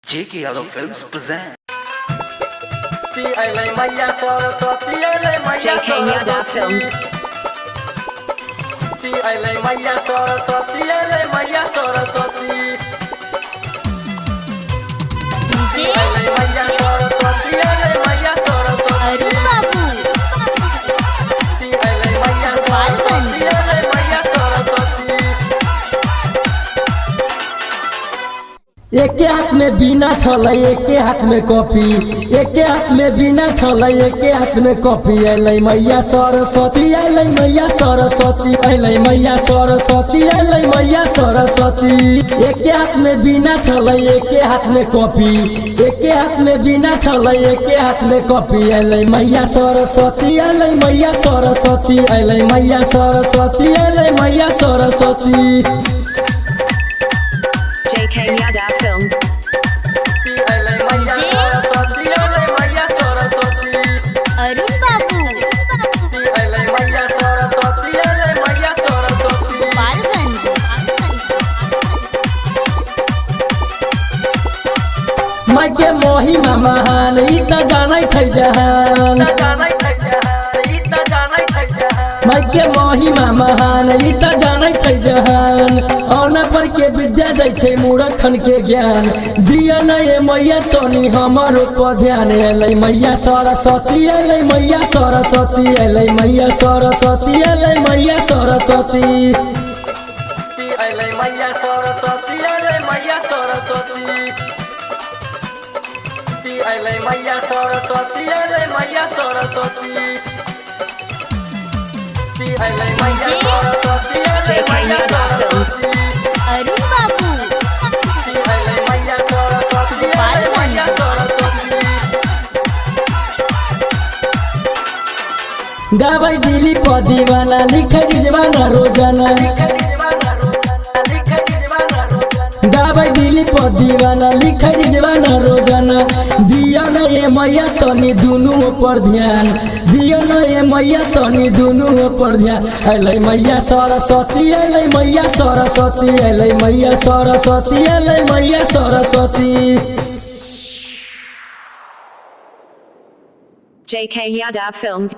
J.K. Yadav Films present. J.K. Yadav Films. Arun बाबू गोपालगंज। एके हाथ में बीना छलै एके हाथ में कॉपी, एके हाथ में बीना छलै एके हाथ में कॉपी। अलै मैया सरस्वती, अलै मैया सरस्वती, अलै मैया सरस्वती, अलै मैया सरस्वती। एके हाथ में बीना छलै एके हाथ में कॉपी, एके हाथ में बीना छलै एके हाथ में कॉपी। अलै मैया सरस्वती, अलै मैया सरस्वती, अलै मैया सरस्वती, अलै मैया Saraswati. J.K. Yadav Films. Arun बाबू गोपालगंज। माई के महिमा महान ई त जानै छै जहान, माई के महिमा महान ई त जानै छै जहान। औना पर के विद्या दै छै मूर्खन के ज्ञान, दिया न ये मैया तनी हमरो पर ध्यान। अलै मैया सरस्वती, अलै मैया सरस्वती, अलै मैया सरस्वती, अलै मैया सरस्वती। अलै मैया सरस्वती, अलै मैया सरस्वती, अलै मैया सरस्वती, अलै मैया सरस्वती, अलै मैया सरस्वती, अलै मैया सरस्वती, अरुण बाबू अलै मैया सरस्वती, अलै मैया सरस्वती। गाबै दिली पर दीवाना लिखै रिजवाना रोजाना, गाबै दिली पर दीवाना लिखै रिजवाना रोजाना। दिया न ये मैया तनी दुनू पर ध्यान, दिया न ये मैया तनी दुनू पर ध्यान। अलै मैया सरस्वती, अलै मैया सरस्वती, अलै मैया सरस्वती, अलै मैया सरस्वती। J.K. Yadav Films.